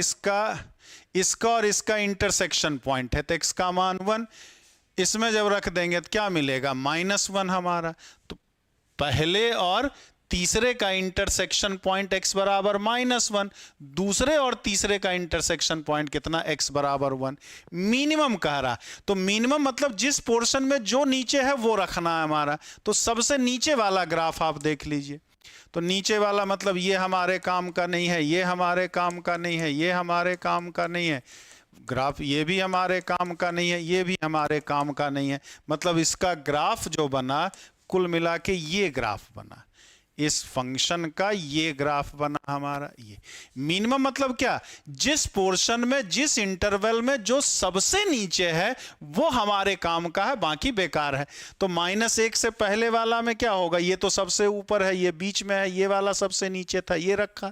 [SPEAKER 1] इसका इंटरसेक्शन पॉइंट है, तो x का मान 1, इसमें जब रख देंगे तो क्या मिलेगा, -1 हमारा। तो पहले और तीसरे का इंटरसेक्शन पॉइंट x बराबर -1, दूसरे और तीसरे का इंटरसेक्शन पॉइंट कितना, x बराबर 1। मिनिमम कह रहा, तो मिनिमम मतलब जिस पोर्शन में जो नीचे है वो रखना है हमारा। तो सबसे नीचे वाला ग्राफ आप देख लीजिए, तो नीचे वाला मतलब ये हमारे काम का नहीं है, ये हमारे काम का नहीं है, ये हमारे काम का नहीं है ग्राफ, ये भी हमारे काम का नहीं है, ये भी हमारे काम का नहीं है। मतलब इसका ग्राफ जो बना, कुल मिला के ये ग्राफ बना, इस फंक्शन का ये ग्राफ बना हमारा। ये मिनिमम मतलब क्या, जिस पोर्शन में, जिस इंटरवल में जो सबसे नीचे है वो हमारे काम का है, बाकी बेकार है। तो -1 से पहले वाला में क्या होगा, ये तो सबसे ऊपर है, ये बीच में है, ये वाला सबसे नीचे था, ये रखा।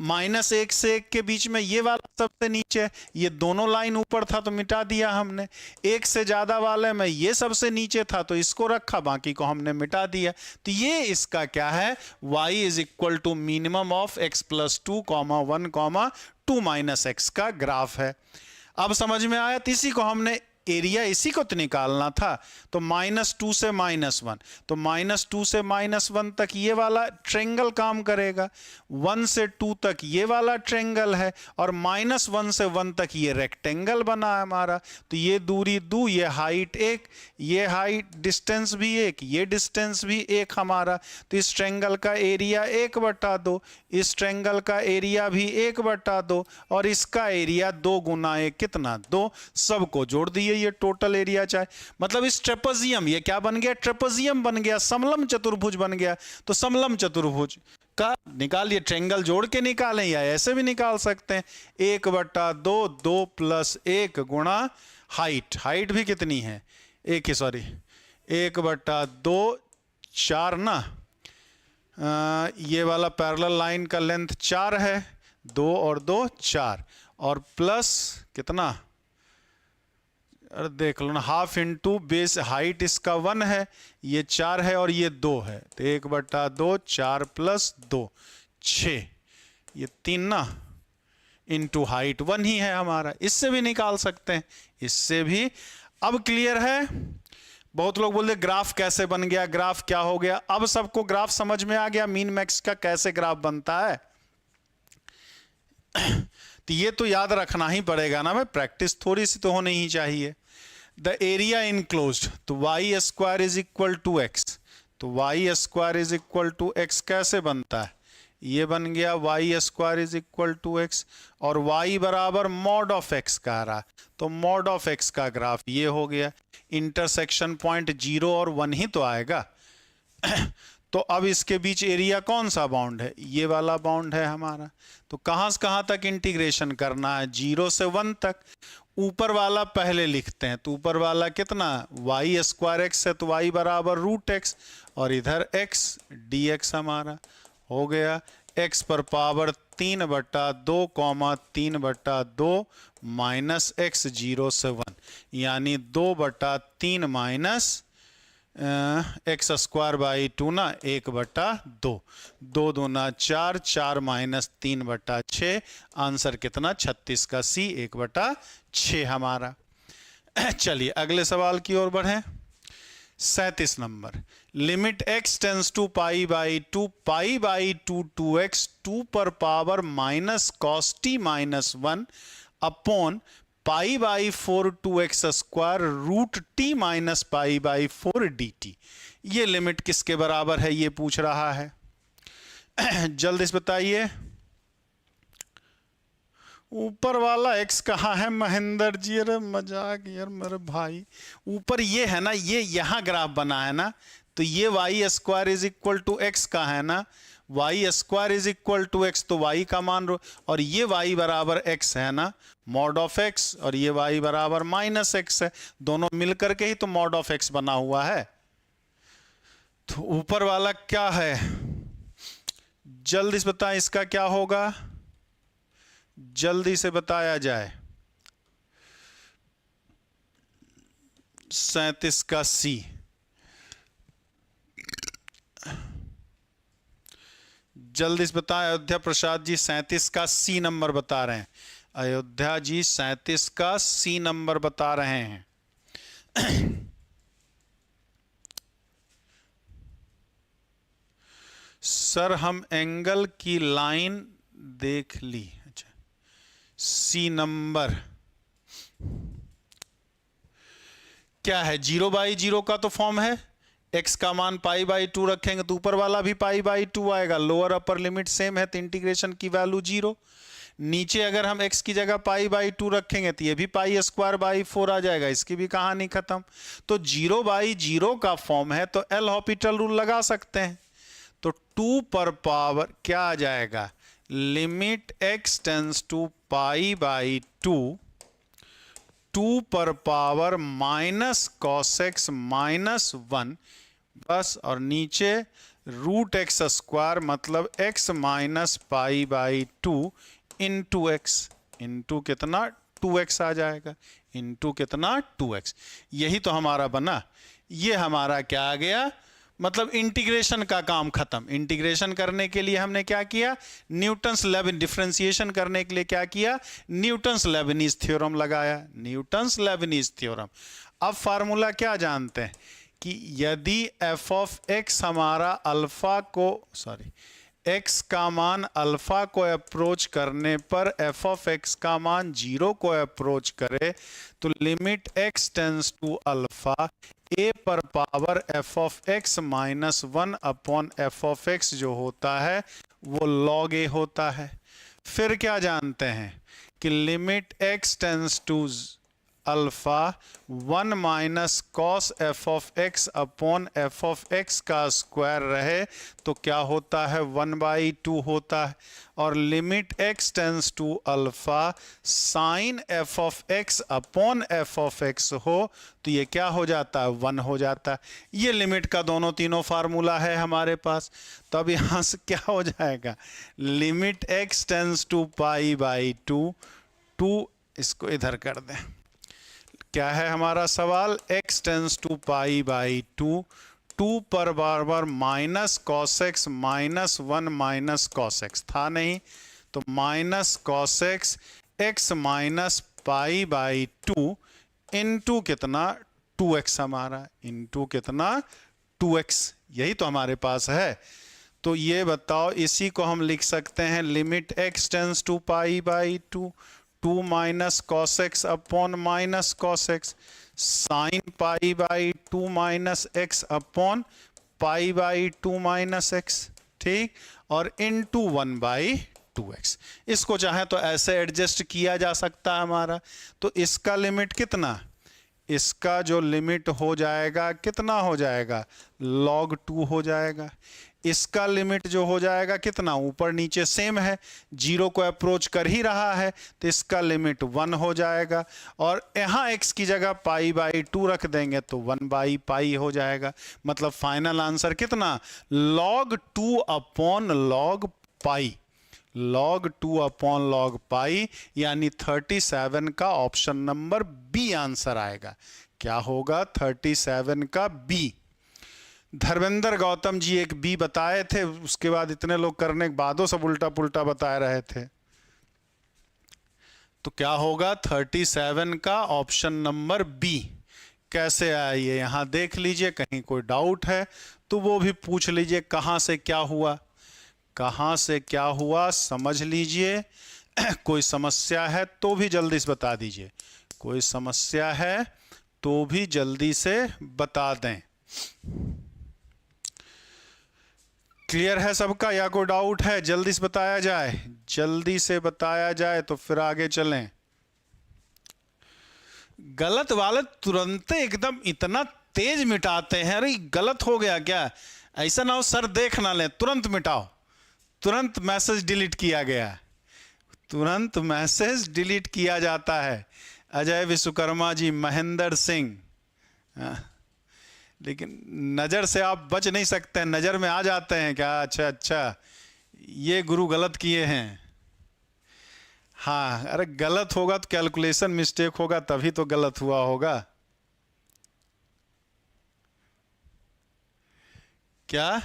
[SPEAKER 1] -1 से 1 के बीच में ये वाला सबसे नीचे है, ये दोनों लाइन ऊपर था तो मिटा दिया हमने। 1 से ज्यादा वाले में ये सबसे नीचे था तो इसको रखा, बाकी को हमने मिटा दिया। तो ये इसका क्या है, y is equal to minimum of x plus 2, 1, 2 - x का ग्राफ है। अब समझ में आया, तो इसी को हमने एरिया, इसी को तो निकालना था। तो -2 से -1, तो -2 से -1 तक ये वाला ट्रायंगल काम करेगा, 1 से 2 तक ये वाला ट्रायंगल है, और -1 से 1 तक ये रेक्टेंगल बना है हमारा। तो ये दूरी 2, ये हाइट 1, ये हाइट डिस्टेंस भी 1, ये डिस्टेंस भी 1 हमारा। तो इस ट्रायंगल का एरिया 1/2, इस ट्रायंगल का एरिया भी 1/2, और इसका एरिया 2 गुना 1 कितना, 2। सबको जोड़ दिए, ये टोटल एरिया चाहे, मतलब इस ट्रेपेजियम, ये क्या बन गया, ट्रेपेजियम बन गया, समलम चतुर्भुज बन गया। तो समलम चतुर्भुज का निकालिए, ट्रायंगल जोड़ के निकालें या ऐसे भी निकाल सकते हैं। 1/2, 2 + 1 गुणा हाइट भी कितनी है, 1/2, 4 ना, ये वाला पैरेलल लाइन का लेंथ 4 है, 2 और 2 4, और प्लस कितना, अरे देख लो ना, ½ इंटू बेस, हाइट इसका 1 है, ये 4 है और ये 2 है, तो 1/2, 4 + 2 6, ये 3 ना, इंटू हाइट 1 ही है हमारा। इससे भी निकाल सकते हैं, इससे भी। अब क्लियर है। बहुत लोग बोलते ग्राफ कैसे बन गया, ग्राफ क्या हो गया। अब सबको ग्राफ समझ में आ गया, मीन मैक्स का कैसे ग्राफ बनता है। तो ये तो याद रखना ही पड़ेगा ना भाई, प्रैक्टिस थोड़ी सी तो होनी ही चाहिए। द एरिया इनक्लोज्ड, तो y² is equal to x, तो y² is equal to x कैसे बनता है, ये बन गया y² is equal to x, और y बराबर मॉड ऑफ x कह रहा है, तो मॉड ऑफ x का ग्राफ ये हो गया। इंटरसेक्शन पॉइंट 0 और 1 ही तो आएगा। तो अब इसके बीच एरिया कौन सा बाउंड है, ये वाला बाउंड है हमारा। तो कहां से कहां तक इंटीग्रेशन करना है, 0 से 1 तक। ऊपर वाला पहले लिखते हैं, तो ऊपर वाला कितना, y² x है, तो y बराबर √x, और इधर x dx हमारा हो गया। x पर पावर 3/2, 3/2 माइनस x 0 से 1, यानी 2/3 माइनस x² ना, 1/2, 2 दूना 4, 4 माइनस 3/6, आंसर कितना 36 का C 1/6 हमारा। चलिए अगले सवाल की ओर बढ़ें। 37 number, limit x tends to π/2, π/2 2x 2 पर power minus cos t - 1 upon π/4 2x² √t - π/4 dt। ये लिमिट किसके बराबर है, ये पूछ रहा है। जल्दी से बताइए। ऊपर वाला x कहाँ है महेंद्र जी, अरे मजाक यार मेरे भाई। ऊपर ये है ना, ये यहाँ ग्राफ बना है ना, तो ये y² is equal to x का है ना, Y square is equal to X, तो वाई का मान और ये वाई बराबर एक्स है ना, मॉड ऑफ एक्स, और ये वाई बराबर माइनस एक्स है, दोनों मिलकर के ही तो मॉड ऑफ एक्स बना हुआ है। तो ऊपर वाला क्या है, जल्दी से बताएं इसका क्या होगा, जल्दी से बताया जाए। 37 का सी, जल्दी से बताएं। अयोध्या प्रसाद जी 37 का सी नंबर बता रहे हैं, अयोध्या जी 37 का सी नंबर बता रहे हैं। सर हम एंगल की लाइन देख ली, अच्छा सी नंबर क्या है, 0/0 का तो फॉर्म है, x का मान π/2 रखेंगे तो ऊपर वाला भी π/2 आएगा, लोअर अपर लिमिट सेम है तो इंटीग्रेशन की वैल्यू 0। नीचे अगर हम x की जगह π/2 रखेंगे तो ये भी π²/4 आ जाएगा, इसकी भी कहानी खत्म। तो 0/0 का फॉर्म है तो एल हॉपिटल रूल लगा सकते हैं, तो 2 पर पावर क्या आ जाएगा, लिमिट x टेंस टू π/2 2 पर power minus cos x minus 1 बस, और नीचे रूट एक्स स्क्वायर मतलब x minus π/2 into x, into कितना 2x आ जाएगा, इंटू कितना 2x, यही तो हमारा बना। ये हमारा क्या आ गया, मतलब इंटीग्रेशन का काम खत्म। इंटीग्रेशन करने के लिए हमने क्या किया, न्यूटन्स लेबनिज, डिफरेंशिएशन करने के लिए क्या किया, न्यूटन्स लेबनिज थ्योरम लगाया, न्यूटन्स लेबनिज थ्योरम। अब फार्मूला क्या जानते हैं कि यदि एफ ऑफ एक्स हमारा अल्फा को, सॉरी x का मान अल्फा को अप्रोच करने पर एफ ऑफ एक्स का मान 0 को अप्रोच करे तो limit x tends to alpha a पर power F of X minus 1 upon F of X जो होता है वो log a होता है। फिर क्या जानते हैं कि limit x tends to alpha 1 minus cos F of X upon F of X का स्क्वायर रहे तो क्या होता है 1/2 होता है, और limit x tends to alpha sine F of X upon F of X हो तो ये क्या हो जाता है 1 हो जाता है। ये लिमिट का दोनों तीनों फार्मूला है हमारे पास। तो अब यहाँ से क्या हो जाएगा, लिमिट x टेंस टू π/2 2, इसको इधर कर दें, क्या है हमारा सवाल, x टेंस टू π/2 2 पर बार minus cos x minus 1 minus cos x था नहीं तो minus cos x x minus π/2 into कितना 2x हमारा, इंटू कितना 2x, यही तो हमारे पास है। तो ये बताओ, इसी को हम लिख सकते हैं limit x tends to π/2 2 minus cos x upon minus cos x sine π/2 minus x upon π/2 minus x, ठीक, और इनटू 1/2x। इसको चाहे तो ऐसे एडजस्ट किया जा सकता है हमारा। तो इसका लिमिट कितना, इसका जो लिमिट हो जाएगा कितना हो जाएगा log 2 हो जाएगा। इसका लिमिट जो हो जाएगा कितना, ऊपर नीचे सेम है, 0 को अप्रोच कर ही रहा है तो इसका लिमिट 1 हो जाएगा, और यहाँ x की जगह π/2 रख देंगे तो 1/π हो जाएगा। मतलब फाइनल आंसर कितना, log 2 अपॉन log पाई, log 2 अपॉन log पाई, यानी 37 का ऑप्शन नंबर बी आंसर आएगा। क्या होगा 37 का बी। धर्मेंद्र गौतम जी एक बी बताए थे, उसके बाद इतने लोग करने के बादों सब उल्टा पुल्टा बता रहे थे। तो क्या होगा 37 का ऑप्शन नंबर बी। कैसे आए ये यहाँ देख लीजिए, कहीं कोई डाउट है तो वो भी पूछ लीजिए, कहाँ से क्या हुआ, कहाँ से क्या हुआ समझ लीजिए। कोई समस्या है तो भी जल्दी से बता दीजिए, कोई समस्या है तो भी जल्दी से बता दें। क्लियर है सबका या कोई डाउट है, जल्दी से बताया जाए, जल्दी से बताया जाए तो फिर आगे चलें। गलत वाले तुरंत एकदम इतना तेज मिटाते हैं, अरे गलत हो गया क्या, ऐसा ना हो सर देख ना ले तुरंत मिटाओ, तुरंत मैसेज डिलीट किया गया, तुरंत मैसेज डिलीट किया जाता है। अजय विश्वकर्मा जी, महेंद्र सिंह, लेकिन नज़र से आप बच नहीं सकते हैं, नज़र में आ जाते हैं क्या, अच्छा अच्छा ये गुरु गलत किए हैं। हाँ, अरे गलत होगा तो कैलकुलेशन मिस्टेक होगा तभी तो गलत हुआ होगा। क्या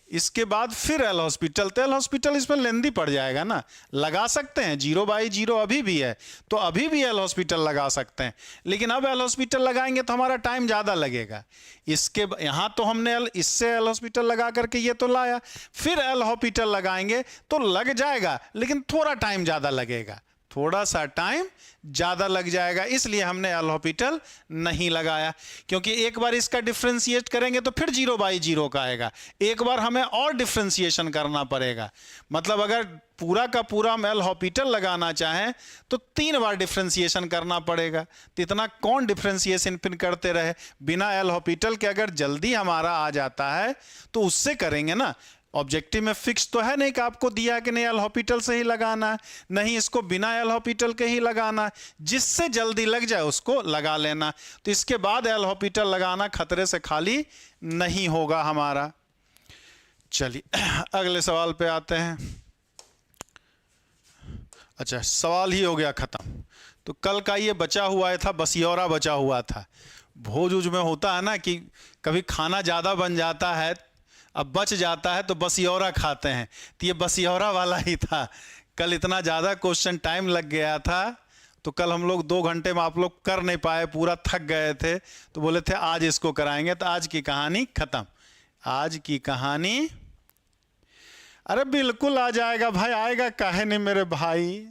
[SPEAKER 1] इसके बाद फिर एल हॉस्पिटल, तो एल हॉस्पिटल इसमें लेंदी पड़ जाएगा ना। लगा सकते हैं 0/0 अभी भी है, तो अभी भी एल हॉस्पिटल लगा सकते हैं, लेकिन अब एल हॉस्पिटल लगाएंगे तो हमारा टाइम ज़्यादा लगेगा। इसके यहाँ तो हमने इससे एल हॉस्पिटल लगा करके ये तो लाया, फिर एल हॉस्पिटल लगाएंगे तो लग जाएगा, लेकिन थोड़ा टाइम ज़्यादा लगेगा, थोड़ा सा टाइम ज़्यादा लग जाएगा, इसलिए हमने एल हॉस्पिटल नहीं लगाया। क्योंकि एक बार इसका डिफ्रेंशिएट करेंगे तो फिर 0/0 का आएगा, एक बार हमें और डिफ्रेंशिएशन करना पड़ेगा। मतलब अगर पूरा का पूरा हम एल हॉस्पिटल लगाना चाहें तो 3 बार डिफ्रेंशिएशन करना पड़ेगा। तो इतना कौन डिफ्रेंशिएशन फिर करते रहे, बिना एल हॉस्पिटल के अगर जल्दी हमारा आ जाता है तो उससे करेंगे ना। ऑब्जेक्टिव में फिक्स तो है नहीं कि आपको दिया कि नहीं एल हॉस्पिटल से ही लगाना है, नहीं इसको बिना एल हॉस्पिटल के ही लगाना है, जिससे जल्दी लग जाए उसको लगा लेना। तो इसके बाद एल हॉस्पिटल लगाना खतरे से खाली नहीं होगा हमारा। चलिए अगले सवाल पे आते हैं। अच्छा, सवाल ही हो गया खत्म। तो कल का ये बचा हुआ था, बसियौरा बचा हुआ था। भोज उज में होता है ना कि कभी खाना ज़्यादा बन जाता है, अब बच जाता है तो बसियौरा खाते हैं, तो ये बसियौरा वाला ही था। कल इतना ज़्यादा क्वेश्चन टाइम लग गया था, तो कल हम लोग 2 घंटे में आप लोग कर नहीं पाए, पूरा थक गए थे, तो बोले थे आज इसको कराएंगे। तो आज की कहानी खत्म, आज की कहानी। अरे बिल्कुल आ जाएगा भाई, आएगा काहे नहीं मेरे भाई,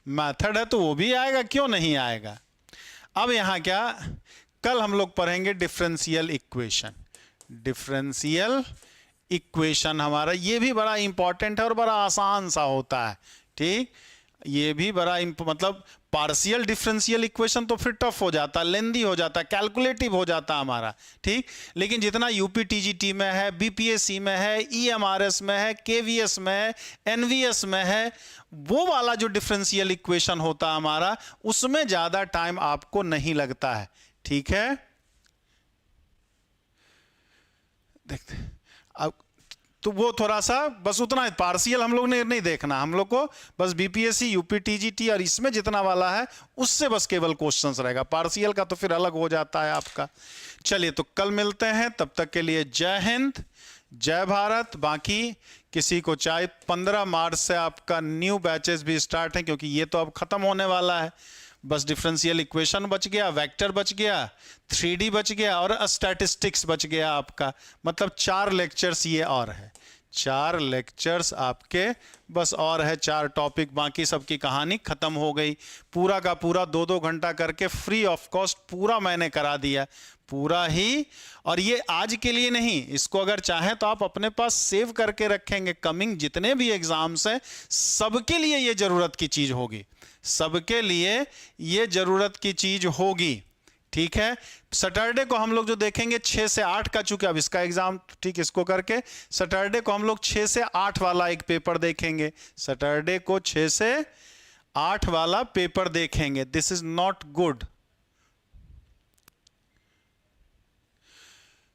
[SPEAKER 1] मेथड है तो वो भी आएगा, क्यों नहीं आएगा। अब यहाँ क्या, कल हम लोग पढ़ेंगे डिफरेंशियल इक्वेशन। डिफरेंशियल इक्वेशन हमारा ये भी बड़ा इंपॉर्टेंट है और बड़ा आसान सा होता है, ठीक। ये भी बड़ा मतलब पार्शियल डिफरेंशियल इक्वेशन तो फिर टफ हो जाता, लेंदी हो जाता, कैलकुलेटिव हो जाता हमारा, ठीक। लेकिन जितना यूपी टीजीटी में है, बीपीएससी में है, ईएमआरएस में है, केवीएस में है, एनवीएस में है, वो वाला जो डिफरेंशियल इक्वेशन होता हमारा, उसमें ज़्यादा टाइम आपको नहीं लगता है, ठीक है। देखते अब तो वो थोड़ा सा बस उतना है, पार्शियल हम लोग ने नहीं देखना, हम लोग को बस बीपीएससी, यूपी टीजीटी और इसमें जितना वाला है उससे बस केवल क्वेश्चंस रहेगा, पार्शियल का तो फिर अलग हो जाता है आपका। चलिए तो कल मिलते हैं, तब तक के लिए जय हिंद, जय भारत। बाकी किसी को चाहे 15 मार्च से आपका न्यू बैचेस भी स्टार्ट हैं, क्योंकि ये तो अब खत्म होने वाला है। बस डिफरेंशियल इक्वेशन बच गया, वेक्टर बच गया, 3D बच गया और स्टैटिस्टिक्स बच गया आपका। मतलब 4 लेक्चर्स ये और है, 4 लेक्चर्स आपके बस और है, 4 टॉपिक, बाकी सबकी कहानी खत्म हो गई। पूरा का पूरा 2-2 घंटा करके फ्री ऑफ कॉस्ट पूरा मैंने करा दिया, पूरा ही। और ये आज के लिए नहीं, इसको अगर चाहें तो आप अपने पास सेव करके रखेंगे, कमिंग जितने भी एग्जाम्स हैं सबके लिए ये जरूरत की चीज होगी, सबके लिए ये जरूरत की चीज होगी, ठीक है। सैटरडे को हम लोग जो देखेंगे 6 से 8 का, चूंकि अब इसका एग्जाम, ठीक, इसको करके सैटरडे को हम लोग 6 से 8 वाला एक पेपर देखेंगे, सैटरडे को 6 से 8 वाला पेपर देखेंगे। This is not good.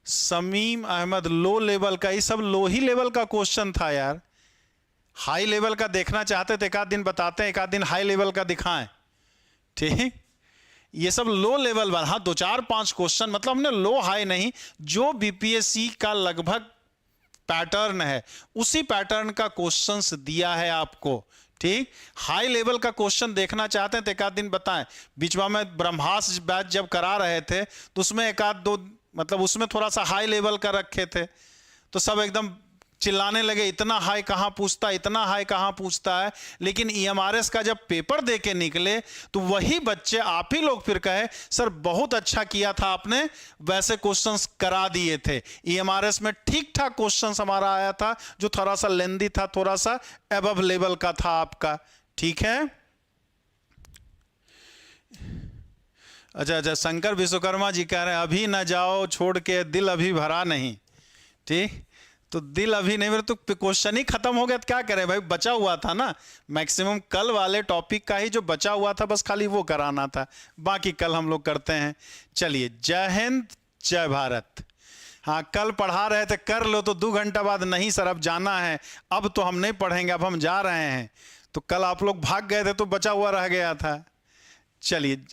[SPEAKER 1] Sameem Ahmad, low level का, ये सब लो ही लेवल का क्वेश्चन था यार। हाई लेवल का देखना चाहते थे, एक आध दिन बताते हैं, एक आध दिन हाई लेवल का दिखाएं, ठीक। ये सब लो लेवल वाला, हाँ 2-4-5 क्वेश्चन, मतलब हमने लो हाई नहीं, जो बीपीएससी का लगभग पैटर्न है उसी पैटर्न का क्वेश्चंस दिया है आपको, ठीक। हाई लेवल का क्वेश्चन देखना चाहते हैं तो एक आध दिन बताएं। बीच में ब्रह्मास्त्र बैच जब करा रहे थे तो उसमें एक आध 2, मतलब उसमें थोड़ा सा हाई लेवल का रखे थे, तो सब एकदम चिल्लाने लगे, इतना हाई कहाँ पूछता है, इतना हाई कहाँ पूछता है। लेकिन ईएमआरएस का जब पेपर दे के निकले तो वही बच्चे, आप ही लोग फिर कहे सर बहुत अच्छा किया था आपने, वैसे क्वेश्चंस करा दिए थे। ईएमआरएस में ठीक ठाक क्वेश्चंस हमारा आया था, जो थोड़ा सा लेंदी था, थोड़ा सा एबव लेवल का था आपका, ठीक है। अच्छा, शंकर विश्वकर्मा जी कह रहे हैं अभी ना जाओ छोड़ के, दिल अभी भरा नहीं। ठीक, तो दिल अभी नहीं, मेरे तो क्वेश्चन ही खत्म हो गया तो क्या करें भाई, बचा हुआ था ना मैक्सिमम कल वाले टॉपिक का ही जो बचा हुआ था, बस खाली वो कराना था, बाकी कल हम लोग करते हैं। चलिए, जय हिंद जय भारत। हाँ, कल पढ़ा रहे थे कर लो, तो 2 घंटा बाद नहीं सर अब जाना है, अब तो हम नहीं पढ़ेंगे, अब हम जा रहे हैं, तो कल आप लोग भाग गए थे तो बचा हुआ रह गया था। चलिए,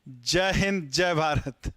[SPEAKER 1] जय हिंद जय भारत।